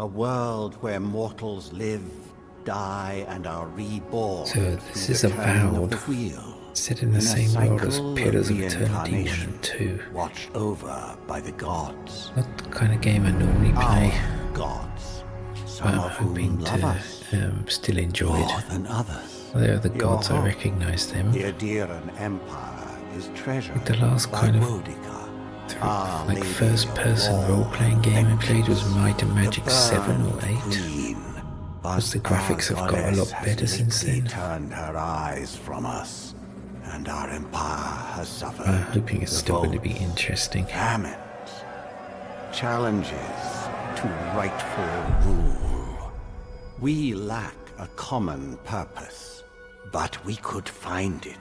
A world where mortals live, die, and are reborn. So this is Avowed, set in the same world as Pillars of Eternity 1 and 2. Watched over by the gods. Not the kind of game I normally play. Our gods. Some But of I'm hoping whom love us to still enjoy more it. than others. They are the gods, I recognize them. The Aedyr Empire is treasured The last by kind of Lady first-person of role-playing game I played was Might and Magic the 7 or 8. Queen. Because the graphics have got a lot better since then. Turned her eyes from us, and our empire has suffered. I'm hoping it's still going to be interesting. Famines, challenges to rightful rule. We lack a common purpose, but we could find it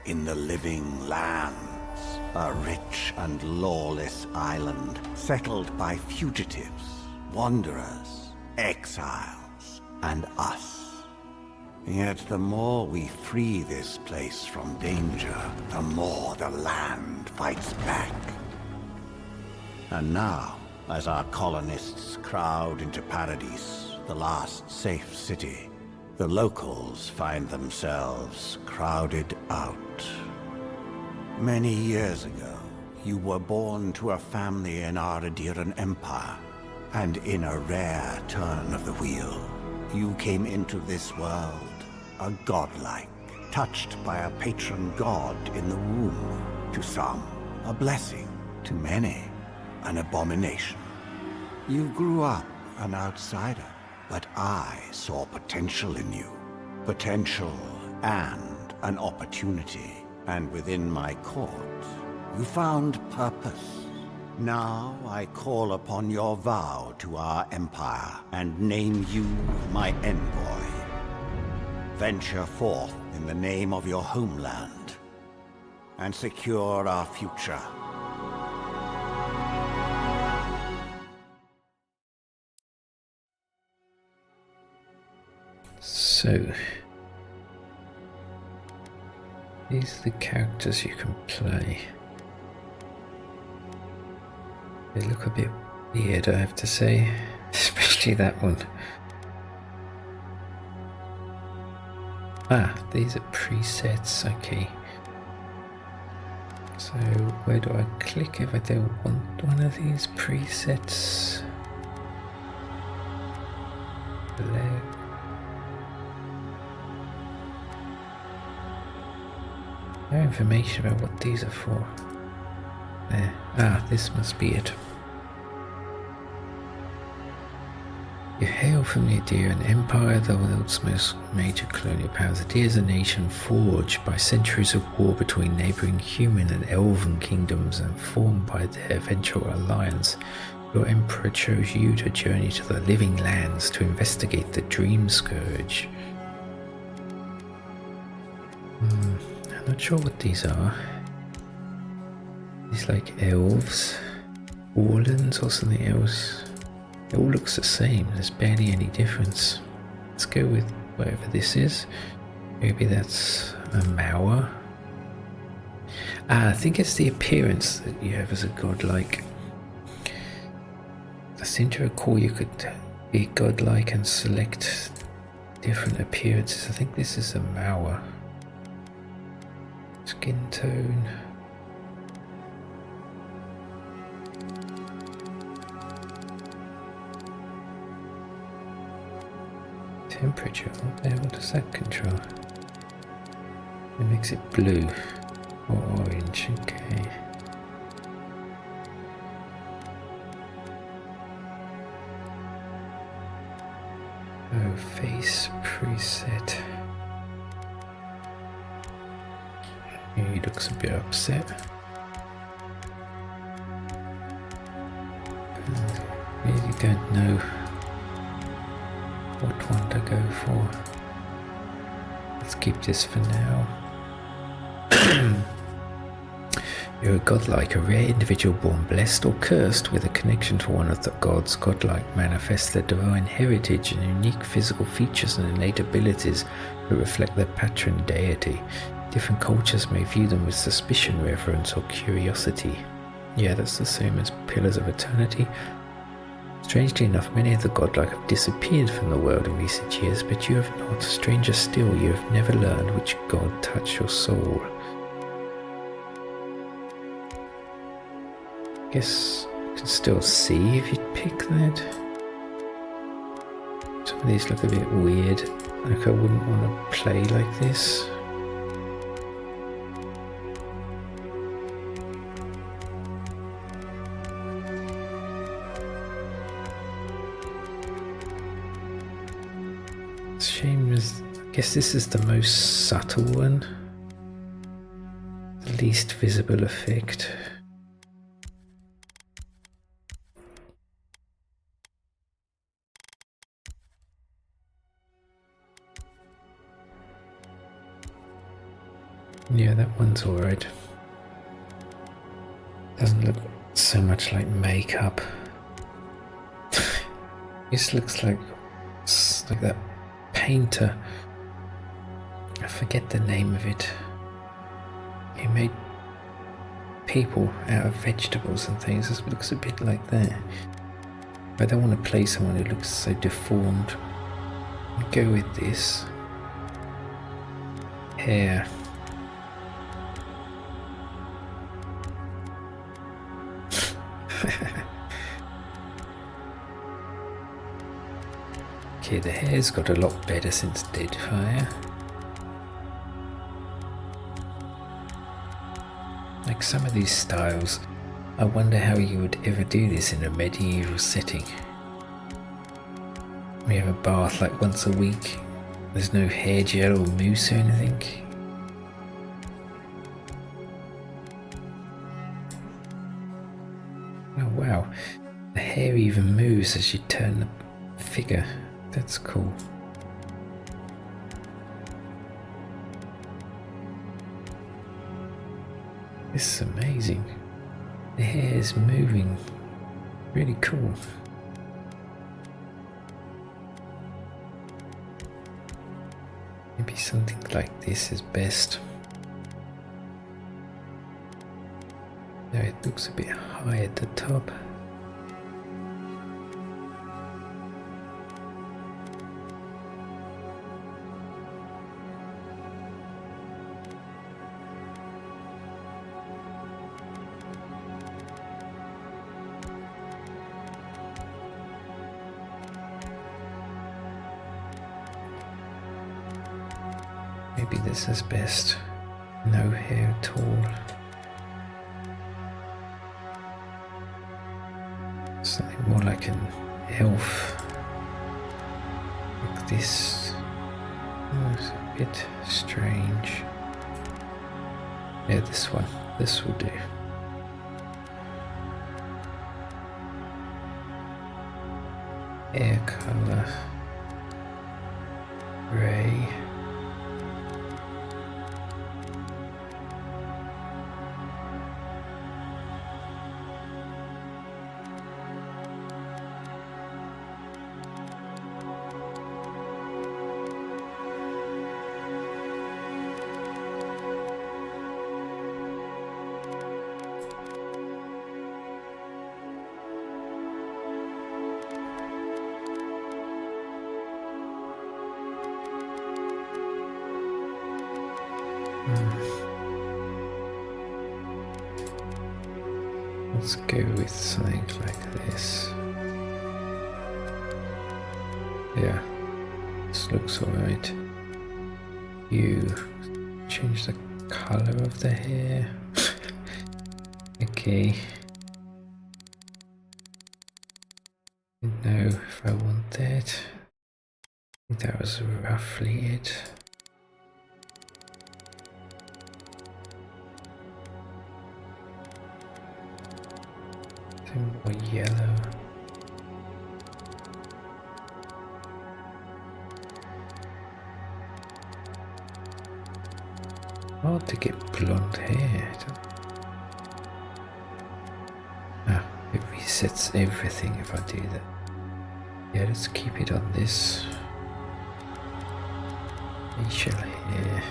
in the living lands. A rich and lawless island settled by fugitives, wanderers, exiles, and us. Yet the more we free this place from danger, the more the land fights back. And now, as our colonists crowd into Paradise, the last safe city, the locals find themselves crowded out. Many years ago, you were born to a family in our Aedyr Empire, and in a rare turn of the wheel, you came into this world, a godlike, touched by a patron god in the womb. To some, a blessing. To many, an abomination. You grew up an outsider, but I saw potential in you. Potential and an opportunity. And within my court, you found purpose. Now I call upon your vow to our empire and name you my envoy. Venture forth in the name of your homeland and secure our future. So, these are the characters you can play. They look a bit weird, I have to say, especially that one. Ah, these are presets, okay. So, where do I click if I don't want one of these presets? There. No information about what these are for. There. Ah, this must be it. You hail from the Aedyr Empire, the world's most major colonial powers. Aedyr is a nation forged by centuries of war between neighbouring human and elven kingdoms and formed by their eventual alliance. Your emperor chose you to journey to the living lands to investigate the Dream Scourge. I'm not sure what these are. These like elves, Orlans or something else. It all looks the same, there's barely any difference. Let's go with whatever this is. Maybe that's a Mauer. Ah, I think it's the appearance that you have as a godlike. I seem to recall you could be godlike and select different appearances. I think this is a Mauer. Skin tone. Temperature, what does that control? It makes it blue or orange, okay. Oh, face preset. He looks a bit upset. Really don't know what one to go for. Let's keep this for now. You're a godlike, a rare individual born blessed or cursed with a connection to one of the gods. Godlike manifests their divine heritage and unique physical features and innate abilities that reflect their patron deity. Different cultures may view them with suspicion, reverence, or curiosity. Yeah, that's the same as Pillars of Eternity. Strangely enough, many of the godlike have disappeared from the world in recent years, but you have not. Stranger still, you have never learned which god touched your soul. Guess you can still see if you pick that. Some of these look a bit weird, like I wouldn't want to play like this. Shame is, I guess this is the most subtle one, the least visible effect. Yeah, that one's alright. Doesn't look so much like makeup. This looks like that painter. I forget the name of it. He made people out of vegetables and things. This looks a bit like that. I don't want to play someone who looks so deformed. I'll go with this. Hair. Okay, the hair's got a lot better since Deadfire. Like some of these styles, I wonder how you would ever do this in a medieval setting. We have a bath like once a week. There's no hair gel or mousse or anything. Oh wow, the hair even moves as you turn the figure. That's cool. This is amazing. The hair is moving. Really cool. Maybe something like this is best. No, it looks a bit high at the top. Maybe this is best. No hair at all. Something more like an elf. Like this. Oh, it's a bit strange. Yeah, this one. This will do. Hair color. Grey. Let's go with something like this. Yeah, this looks alright. You change the color of the hair. Okay. Didn't know if I want that. I think that was roughly it. More yellow. Hard to get blonde hair. Ah, it resets everything if I do that. Yeah, let's keep it on this. Facial hair.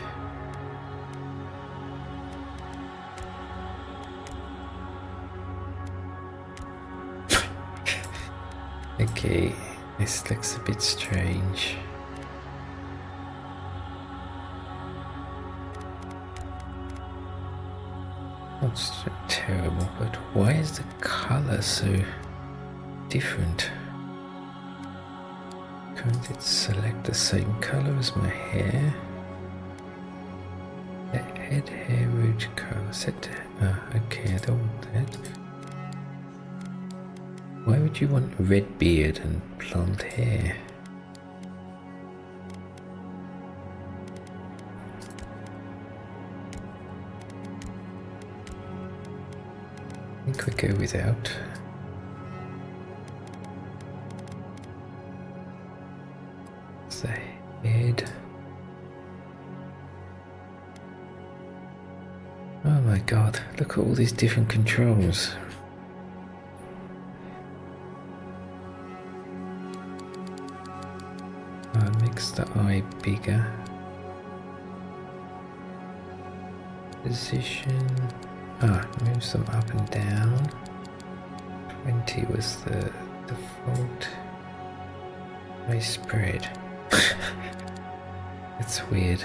Okay, this looks a bit strange. Not so terrible, but why is the color so different? Can't it select the same color as my hair? The head hair root color set. Okay, I don't want that. Why would you want a red beard and blonde hair? I think we go without. It's the head. Oh my god, look at all these different controls. Makes the eye bigger. Position. Moves them up and down. 20 was the default. Eye spread. That's weird.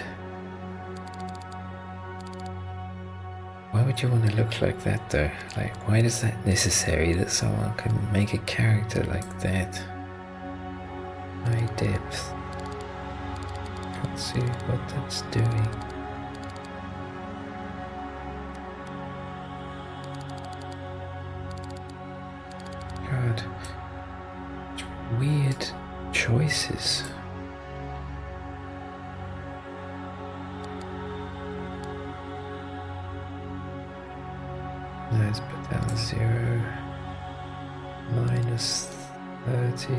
Why would you want to look like that though? Like, why is that necessary that someone can make a character like that? Eye depth. Can't see what that's doing. God. Weird choices. Let's put down 0. Minus 30.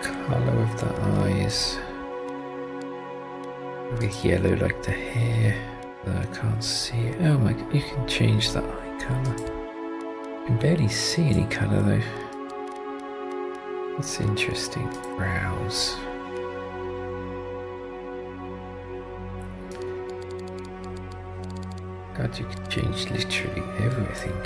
Color of the eyes. With yellow like the hair. But I can't see it. Oh my god, you can change the eye color. You can barely see any color though. That's interesting. Brows. God, you can change literally everything.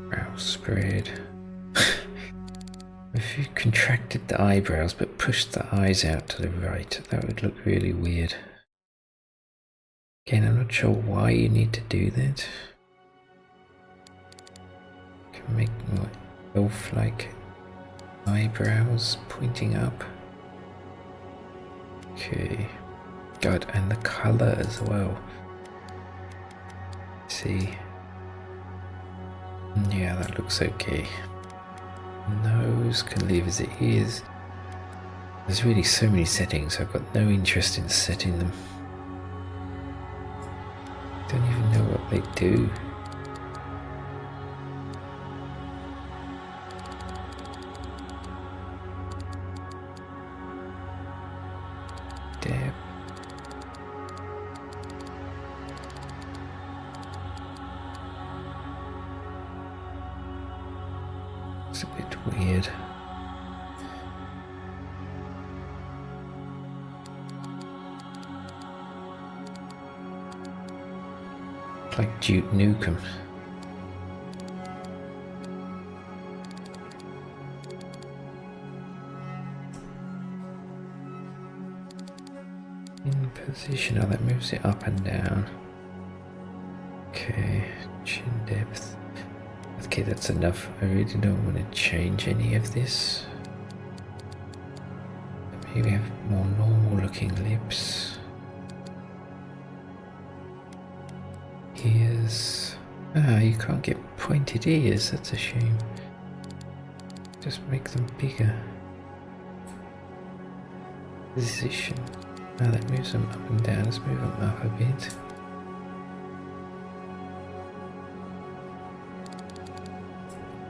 Brow spread. If you contracted the eyebrows but pushed the eyes out to the right, that would look really weird. Again, I'm not sure why you need to do that. You can make more elf-like eyebrows pointing up. Okay. God, and the color as well. See. Yeah, that looks okay. Nose can leave as it is. There's really so many settings, I've got no interest in setting them. Don't even know what they do. Depth. It's a bit weird. It's like Duke Nukem. In position, oh, that moves it up and down. Okay, chin depth. Okay, that's enough. I really don't want to change any of this. Maybe have more normal looking lips. Ears. You can't get pointed ears, that's a shame. Just make them bigger. Position. That moves them up and down. Let's move them up a bit.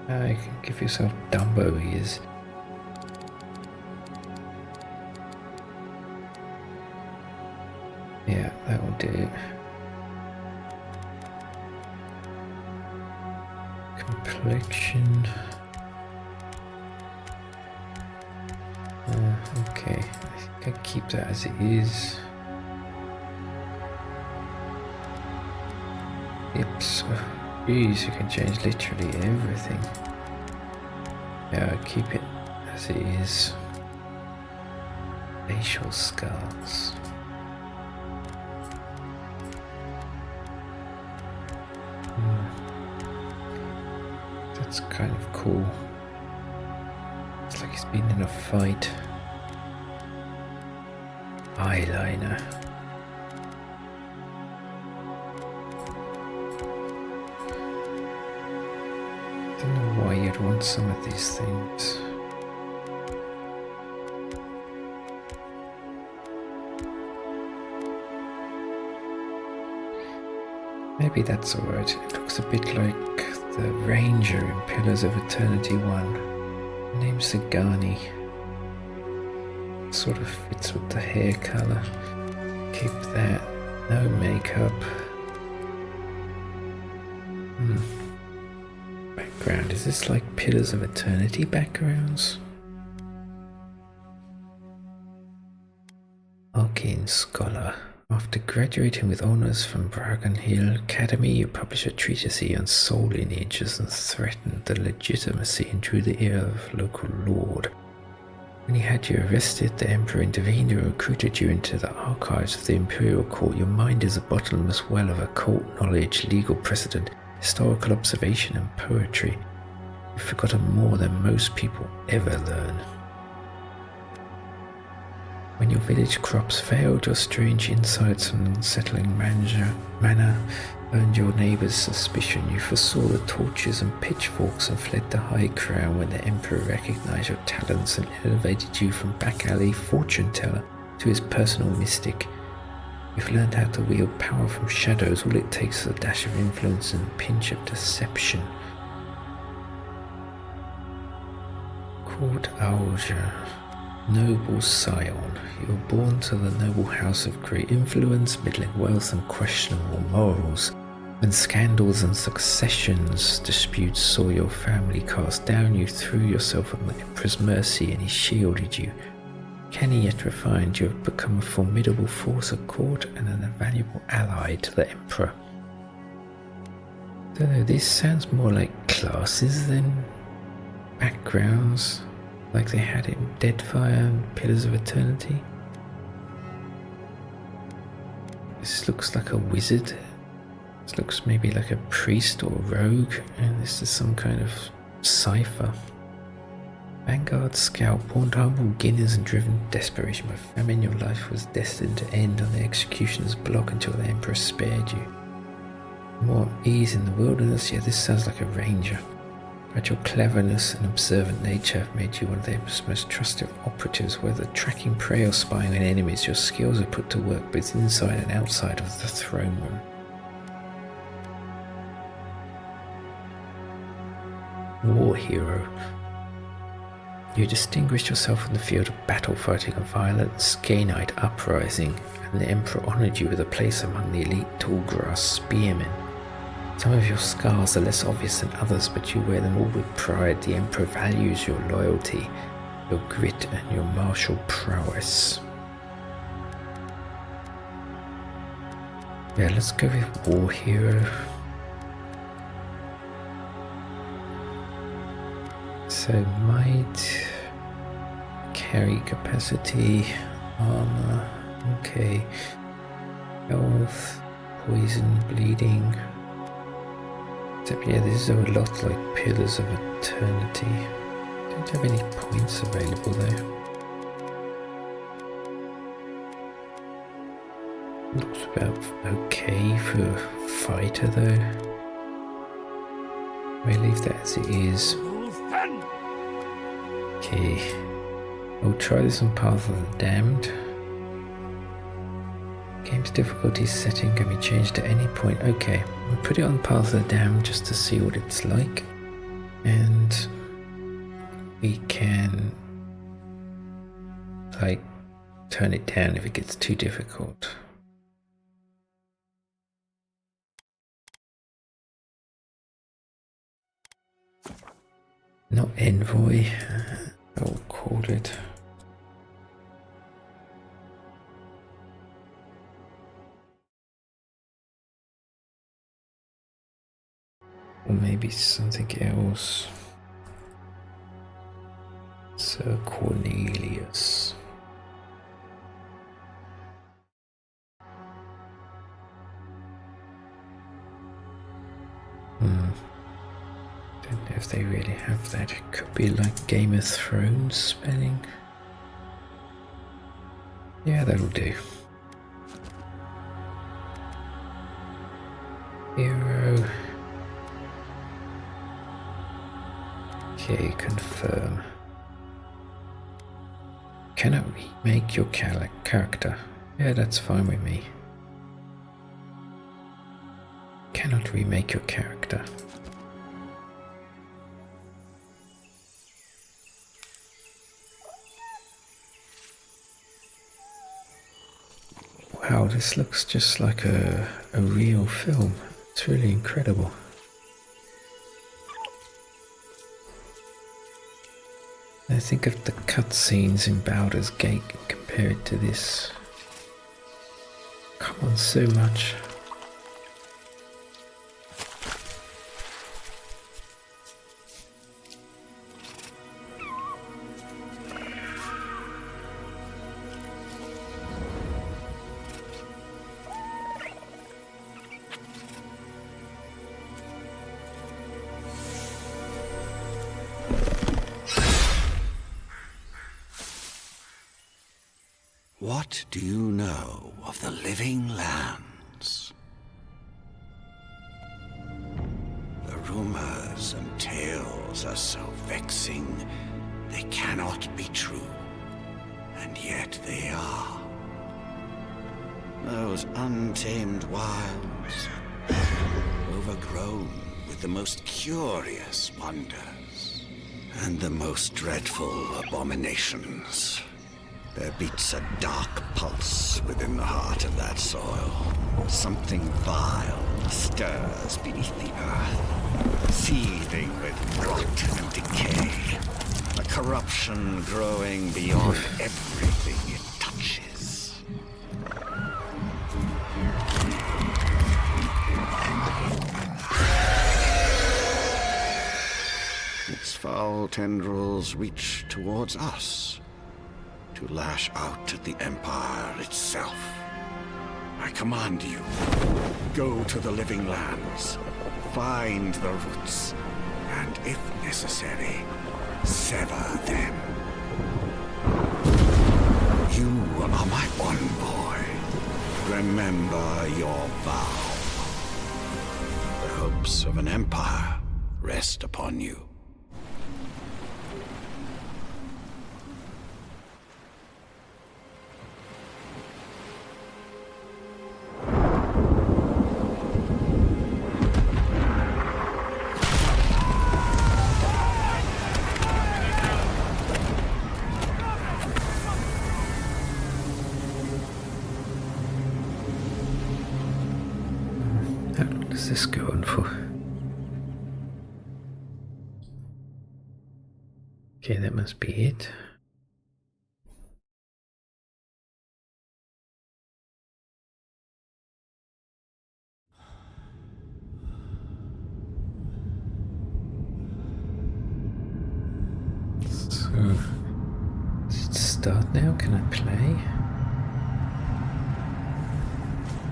You can give yourself Dumbo ears. Yeah, that will do it. Complexion. Okay, I think I keep that as it is. Yep, so, geez, you can change literally everything. Yeah, I'll keep it as it is. Facial scars. That's kind of cool. It's like he's been in a fight. Eyeliner. Don't know why you'd want some of these things. Maybe that's alright. It looks a bit like the Ranger in Pillars of Eternity 1. Name's Zagani. Sort of fits with the hair colour. Keep that. No makeup. Background. Is this like Pillars of Eternity backgrounds? Arcane Scholar. After graduating with honours from Bragan Hill Academy, you published a treatise on soul lineages and threatened the legitimacy and drew the ear of local lord. When he had you arrested, the Emperor intervened and recruited you into the archives of the Imperial Court. Your mind is a bottomless well of occult knowledge, legal precedent, historical observation and poetry. You've forgotten more than most people ever learn. When your village crops failed, your strange insights and unsettling manner earned your neighbours suspicion. You foresaw the torches and pitchforks and fled the High Crown when the Emperor recognised your talents and elevated you from back alley fortune teller to his personal mystic. You've learned how to wield power from shadows. All it takes is a dash of influence and a pinch of deception. Court Aedyr. Noble scion, you were born to the noble house of great influence, middling wealth and questionable morals. When scandals and successions disputes saw your family cast down, you threw yourself on the Emperor's mercy and he shielded you. Canny yet refined, you have become a formidable force at court and an invaluable ally to the Emperor. Don't know, this sounds more like classes than backgrounds. Like they had in Deadfire and Pillars of Eternity. This looks like a wizard. This looks maybe like a priest or rogue, and this is some kind of cipher. Vanguard scout, born to humble beginners and driven to desperation by famine, your life was destined to end on the executioner's block until the Emperor spared you. More ease in the wilderness, yeah, this sounds like a ranger. But your cleverness and observant nature have made you one of the Emperor's most trusted operatives. Whether tracking prey or spying on enemies, your skills are put to work both inside and outside of the throne room. War hero. You distinguished yourself in the field of battle, fighting a violent Skanite uprising, and the Emperor honoured you with a place among the elite tallgrass spearmen. Some of your scars are less obvious than others, but you wear them all with pride. The Emperor values your loyalty, your grit and your martial prowess. Yeah, let's go with War Hero. So might, carry capacity, armor, okay, health, poison, bleeding. Except yeah, this is a lot like Pillars of Eternity. Don't have any points available though. Looks about okay for a fighter though. I leave that as it is. Okay, I'll try this on Path of the Damned. Game's difficulty setting can be changed at any point. Okay, we'll put it on Path of the Damned just to see what it's like. And we can like turn it down if it gets too difficult. Not Envoy, I'll call it. Or maybe something else. Sir Cornelius. Don't know if they really have that. It could be like Game of Thrones spelling. Yeah, that'll do. Hero. Okay, confirm. Cannot remake your character. Yeah, that's fine with me. Cannot remake your character. Wow, this looks just like a real film. It's really incredible. I think of the cutscenes in Baldur's Gate compared to this. Come on, so much. What do you know of the living lands? The rumors and tales are so vexing, they cannot be true, and yet they are. Those untamed wilds, overgrown with the most curious wonders, and the most dreadful abominations. There beats a dark pulse within the heart of that soil. Something vile stirs beneath the earth, seething with rot and decay. A corruption growing beyond everything it touches. Its foul tendrils reach towards us, to lash out at the Empire itself. I command you, go to the living lands, find the roots, and if necessary, sever them. You are my envoy. Remember your vow. The hopes of an empire rest upon you. What's this going for? Okay, that must be it. So, does it start now? Can I play?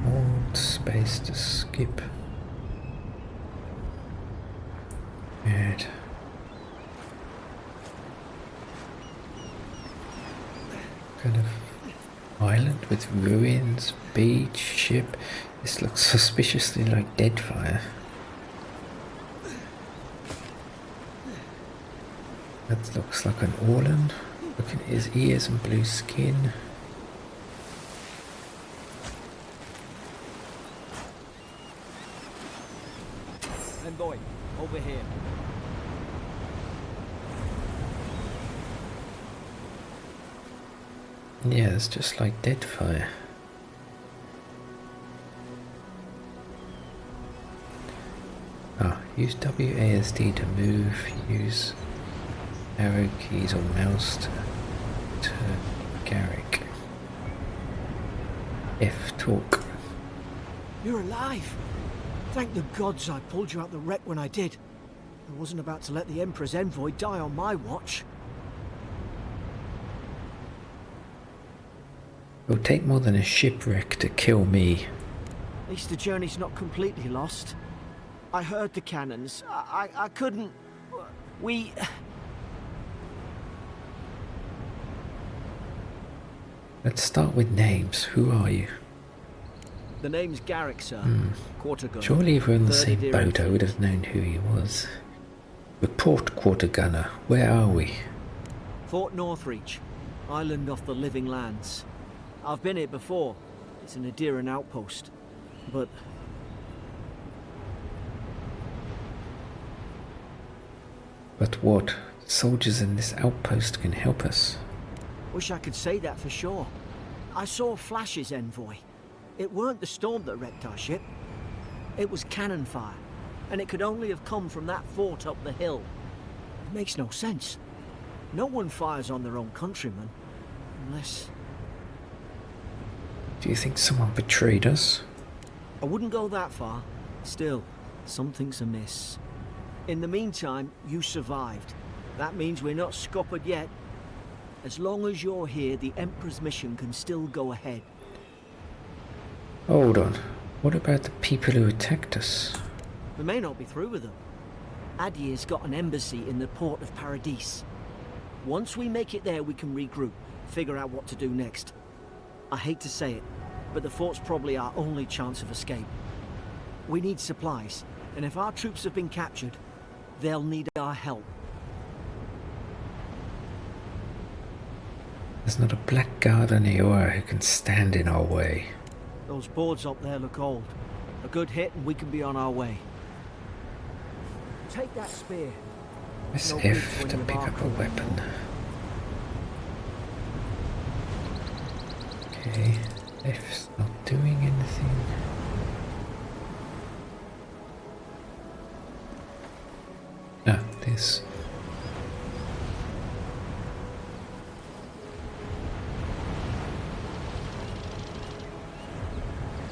Hold space to skip. Good. Kind of island with ruins, beach, ship. This looks suspiciously like Deadfire. That looks like an Orland. Look at his ears and blue skin. Envoy, over here. Yeah, it's just like Deadfire. Use WASD to move, use arrow keys or mouse to Garrick. F talk. You're alive. Thank the gods I pulled you out the wreck when I did. I wasn't about to let the Emperor's envoy die on my watch. It'll take more than a shipwreck to kill me. At least the journey's not completely lost. I heard the cannons. I couldn't... We... Let's start with names. Who are you? The name's Garrick, sir. Quarter gunner. Surely if we're on the Third same Aedyr boat, I Empire. would have known who he was. Report, Quarter Gunner. Where are we? Fort Northreach. Island off the Living Lands. I've been here before. It's an Aedyran outpost. But... But what? Soldiers in this outpost can help us. wish I could say that for sure. I saw flashes, Envoy. It weren't the storm that wrecked our ship. It was cannon fire. And it could only have come from that fort up the hill. It makes no sense. No one fires on their own countrymen. Unless... Do you think someone betrayed us? I wouldn't go that far. Still, something's amiss. In the meantime, you survived. That means we're not scuppered yet. As long as you're here, the Emperor's mission can still go ahead. Hold on. What about the people who attacked us? We may not be through with them. Aedyr's got an embassy in the port of Paradis. Once we make it there, we can regroup, figure out what to do next. I hate to say it, but the fort's probably our only chance of escape. We need supplies, and if our troops have been captured, they'll need our help. There's not a blackguard on Eora who can stand in our way. Those boards up there look old. A good hit and we can be on our way. Take that spear. Press No good F when to you're pick up a marked. weapon. Okay, F's not doing anything. Ah, this.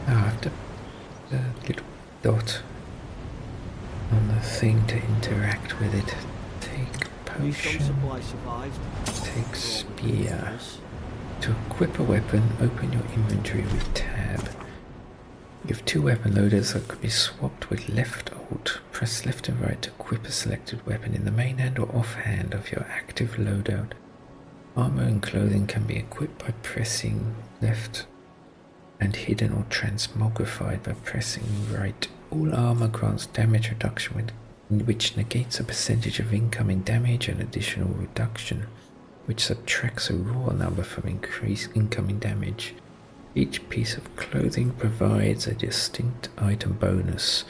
I have to the little dot on the thing to interact with it. Take At least some potion, supply survived. take spear. To equip a weapon, open your inventory with tab. You have two weapon loaders that could be swapped with left alt. Press left and right to equip a selected weapon in the main hand or off hand of your active loadout. Armor and clothing can be equipped by pressing left and hidden or transmogrified by pressing right. All armor grants damage reduction which negates a percentage of incoming damage and additional reduction, which subtracts a raw number from increased incoming damage. Each piece of clothing provides a distinct item bonus.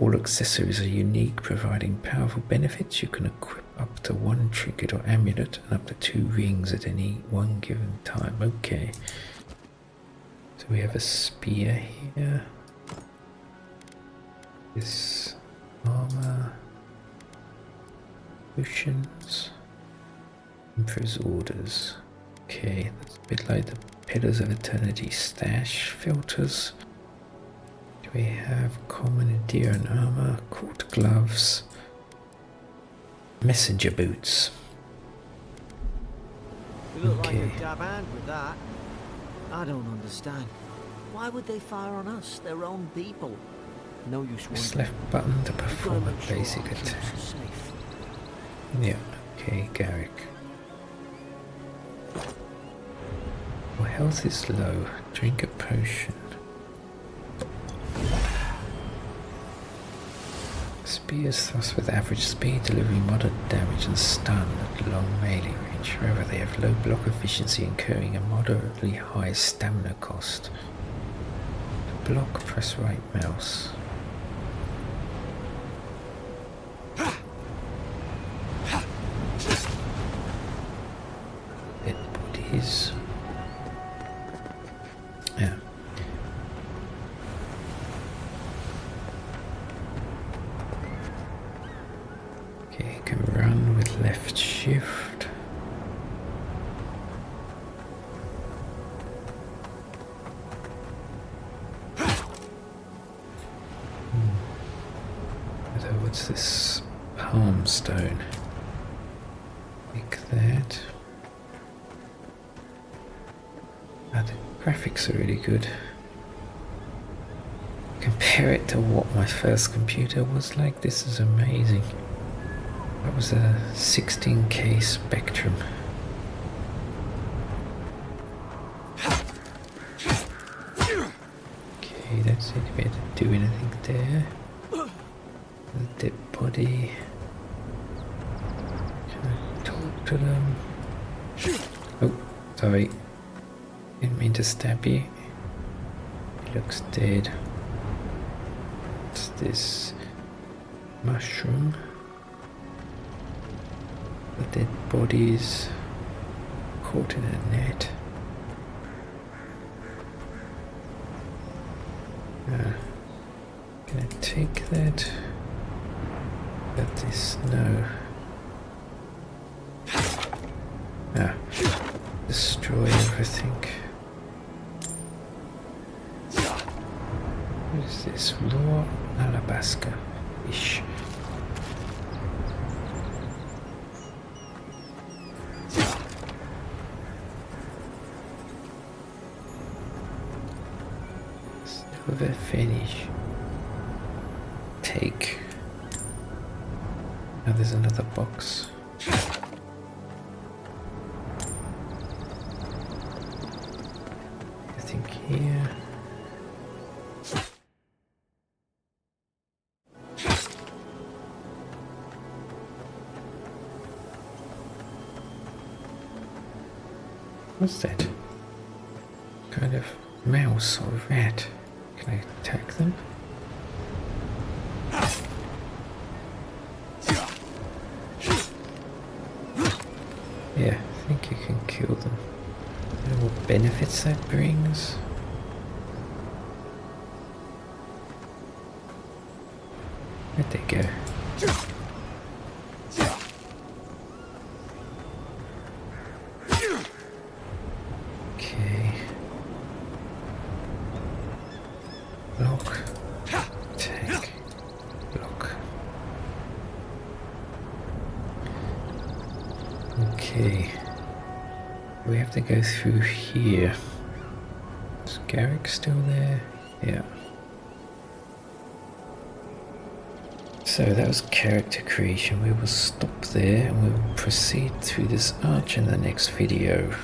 All accessories are unique, providing powerful benefits. You can equip up to one trinket or amulet and up to 2 rings at any one given time. Okay. So we have a spear here. This armor. Potions. Emperor's orders. Okay, that's a bit like the Pillars of Eternity stash filters. Do we have common Aedyran armor, court gloves, messenger boots? You look Okay. like a dab hand with that. I don't understand. Why would they fire on us, their own people? No use Press wondering. left button to We've gotta perform a make sure basic our troops attack. are safe. Yeah, okay, Garrick. Your health is low. Drink a potion. Spears thrust with average speed, delivering moderate damage and stun at long melee range. However, they have low block efficiency, incurring a moderately high stamina cost. To block, press right mouse. Dead bodies. Yeah. Okay, can run with left shift. So what's this? Palm stone. Like that. Ah, the graphics are really good. Compare it to what my first computer was like. This is amazing. That was a 16K Spectrum. Okay, that's it. We had to do anything there. The dead body. Can I talk to them? Oh, sorry. Didn't mean to stab you. He looks dead. What's this? Mushroom. The dead bodies caught in a net. Can I take that? Got this? No. Destroy everything. What is this? Raw alabaster fish. Silver finish. Take. Now there's another box. I think here. What's that? Kind of mouse or rat. Can I attack them? Yeah, I think you can kill them. I don't know what benefits that brings. Where'd they go? Okay. Block. Attack. Block. Okay. We have to go through here. Is Garrick still there? Yeah. So that was character creation. We will stop there and we will proceed through this arch in the next video.